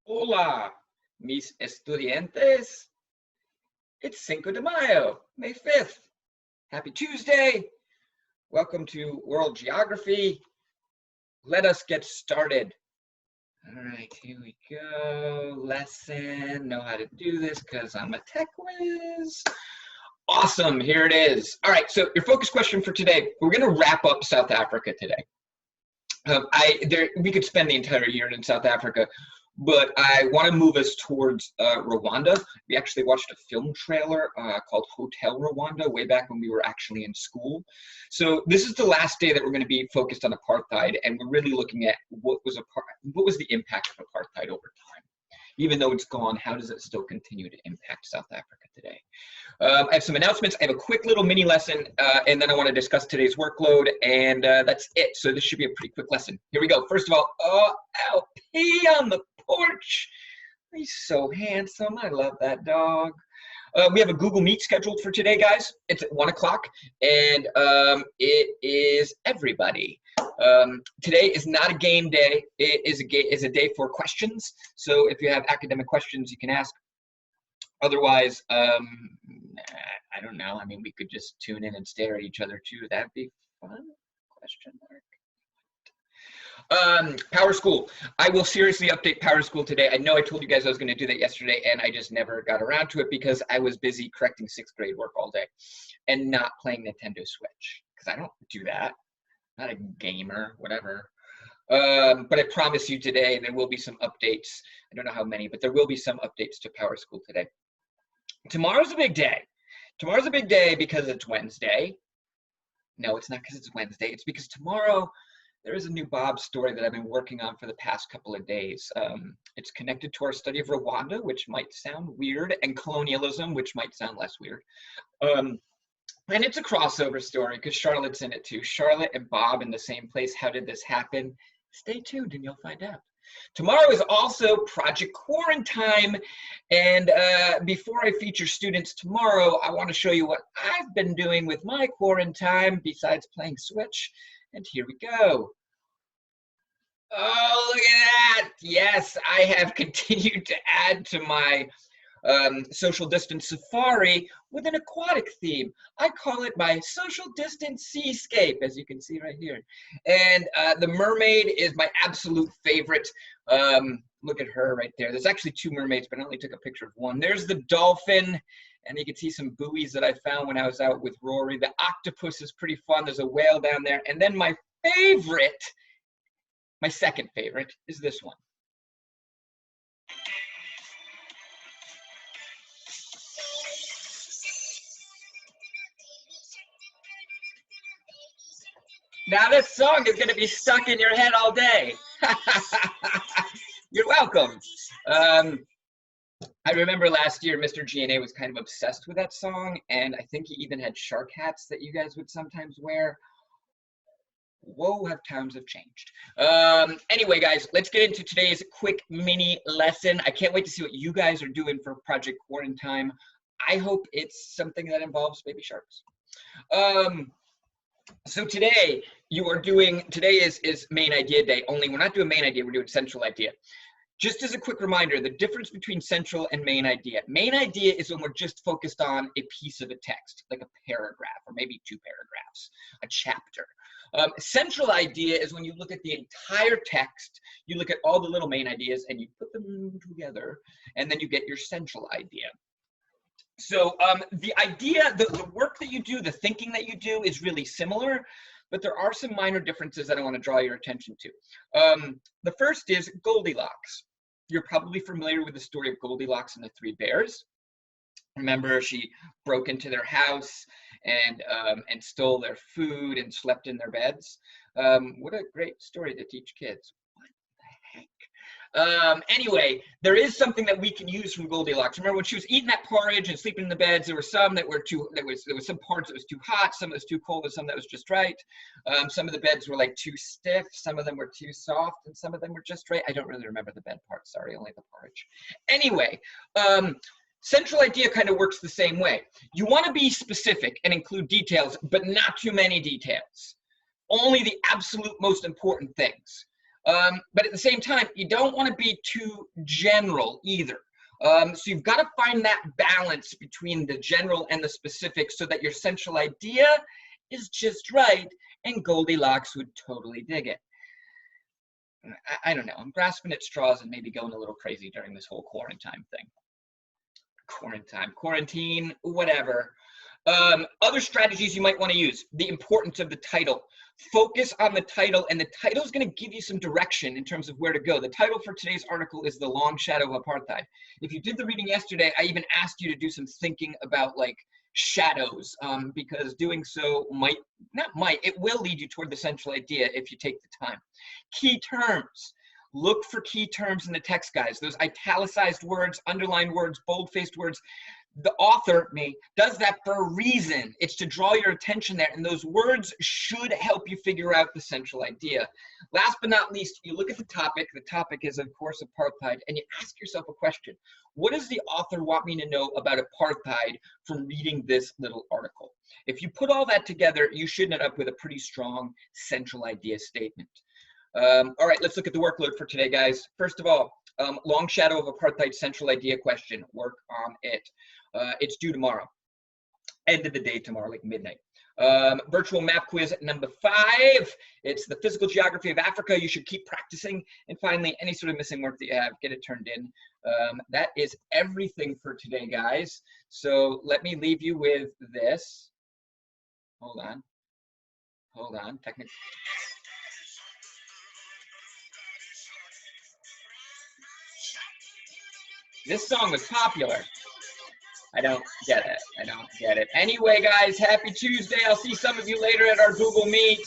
Hola, mis estudiantes. It's Cinco de Mayo, May 5th. Happy Tuesday. Welcome to World Geography. Let us get started. All right, here we go. Lesson. Know how to do this because I'm a tech whiz. Awesome, here it is. All right, so your focus question for today, we're going to wrap up South Africa today. We could spend the entire year in South Africa, but I want to move us towards Rwanda. We actually watched a film trailer called Hotel Rwanda way back when we were actually in school. So this is the last day that we're going to be focused on apartheid, and we're really looking at what was the impact of apartheid over time. Even though it's gone, how does it still continue to impact South Africa today? I have some announcements. I have a quick little mini lesson, and then I want to discuss today's workload, and that's it. So this should be a pretty quick lesson. Here we go. First of all, LP on the porch. He's so handsome. I love that dog. We have a Google Meet scheduled for today, guys. It's at 1 o'clock, and it is everybody. Today is not a game day. It is a day for questions. So if you have academic questions, you can ask. Otherwise, I don't know. I mean, we could just tune in and stare at each other too. That'd be fun? Question mark. Power School. I will seriously update Power School today. I know I told you guys I was going to do that yesterday, and I just never got around to it because I was busy correcting 6th grade work all day and not playing Nintendo Switch because I don't do that. Not a gamer, whatever. But I promise you today there will be some updates. I don't know how many, but there will be some updates to Power School today. Tomorrow's a big day. Tomorrow's a big day because it's Wednesday. No, it's not because it's Wednesday. It's because tomorrow there is a new Bob story that I've been working on for the past couple of days. It's connected to our study of Rwanda, which might sound weird, and colonialism, which might sound less weird. And it's a crossover story because Charlotte's in it too. Charlotte and Bob in the same place. How did this happen? Stay tuned and you'll find out. Tomorrow is also Project QuarenTIME, and before I feature students tomorrow, I want to show you what I've been doing with my QuarenTIME besides playing Switch, and here we go. Oh, look at that! Yes, I have continued to add to my social distance safari with an aquatic theme. I call it my social distance seascape, as you can see right here. And the mermaid is my absolute favorite. Look at her right there. There's actually 2 mermaids, but I only took a picture of one. There's the dolphin, and you can see some buoys that I found when I was out with Rory. The octopus is pretty fun. There's a whale down there. And then my favorite, my second favorite, is this one. Now this song is going to be stuck in your head all day. You're welcome. I remember last year Mr. G&A was kind of obsessed with that song, and I think he even had shark hats that you guys would sometimes wear. Whoa, have times have changed. Anyway, guys, let's get into today's quick mini lesson. I can't wait to see what you guys are doing for Project QuarenTIME. I hope it's something that involves baby sharks. So today is main idea day, only we're not doing main idea, we're doing central idea. Just as a quick reminder, the difference between central and main idea. Main idea is when we're just focused on a piece of a text, like a paragraph or maybe 2 paragraphs, a chapter. Central idea is when you look at the entire text, you look at all the little main ideas and you put them together, and then you get your central idea. So the idea, the work that you do, the thinking that you do is really similar, but there are some minor differences that I want to draw your attention to. The first is Goldilocks. You're probably familiar with the story of Goldilocks and the 3 bears. Remember, she broke into their house and stole their food and slept in their beds. What a great story to teach kids. What the heck? Anyway, there is something that we can use from Goldilocks. Remember when she was eating that porridge and sleeping in the beds, there were some that were there was some parts that was too hot, some that was too cold, and some that was just right. Some of the beds were like too stiff, some of them were too soft, and some of them were just right. I don't really remember the bed part, sorry, only the porridge. Anyway, central idea kind of works the same way. You want to be specific and include details, but not too many details. Only the absolute most important things. But at the same time, you don't want to be too general either. So you've got to find that balance between the general and the specific so that your central idea is just right, and Goldilocks would totally dig it. I don't know. I'm grasping at straws and maybe going a little crazy during this whole QuarenTIME thing. QuarenTIME, quarantine, whatever. Other strategies you might want to use. The importance of the title. Focus on the title, and the title is going to give you some direction in terms of where to go. The title for today's article is The Long Shadow of Apartheid. If you did the reading yesterday, I even asked you to do some thinking about like shadows, because doing so it will lead you toward the central idea if you take the time. Key terms. Look for key terms in the text, guys. Those italicized words, underlined words, bold-faced words. The author, me, does that for a reason. It's to draw your attention there, and those words should help you figure out the central idea. Last but not least, you look at the topic. The topic is, of course, apartheid, and you ask yourself a question. What does the author want me to know about apartheid from reading this little article? If you put all that together, you should end up with a pretty strong central idea statement. All right, let's look at the workload for today, guys. First of all, long shadow of apartheid central idea question. Work on it. It's due tomorrow. End of the day tomorrow, like midnight. Virtual map quiz number 5. It's the physical geography of Africa. You should keep practicing. And finally, any sort of missing work that you have, get it turned in. That is everything for today, guys. So let me leave you with this. Hold on. Hold on. Technical. This song was popular. I don't get it. I don't get it. Anyway, guys, happy Tuesday. I'll see some of you later at our Google Meet.